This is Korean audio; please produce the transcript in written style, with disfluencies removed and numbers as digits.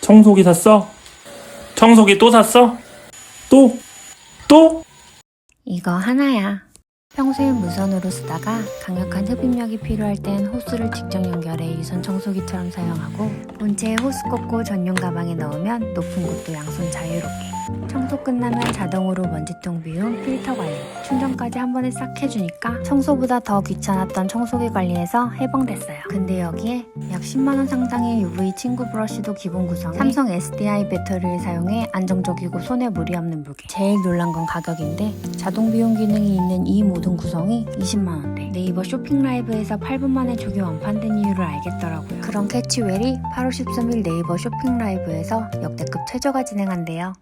청소기 샀어? 청소기 또 샀어? 또? 또? 이거 하나야. 평소엔 무선으로 쓰다가 강력한 흡입력이 필요할 땐 호스를 직접 연결해 유선 청소기처럼 사용하고 본체에 호스 꽂고 전용 가방에 넣으면 높은 곳도 양손 자유롭게. 청소 끝나면 자동으로 먼지통 비움, 필터 관리, 충전까지 한 번에 싹 해주니까 청소보다 더 귀찮았던 청소기 관리에서 해방됐어요. 근데 여기에 약 10만원 상당의 UV 침구 브러쉬도 기본 구성에 삼성 SDI 배터리를 사용해 안정적이고 손에 무리 없는 무게. 제일 놀란 건 가격인데 자동 비움 기능이 있는 이 모든 구성이 20만원대. 네이버 쇼핑 라이브에서 8분 만에 조기 완판된 이유를 알겠더라고요. 그런 캐치웰이 8월 13일 네이버 쇼핑 라이브에서 역대급 최저가 진행한대요.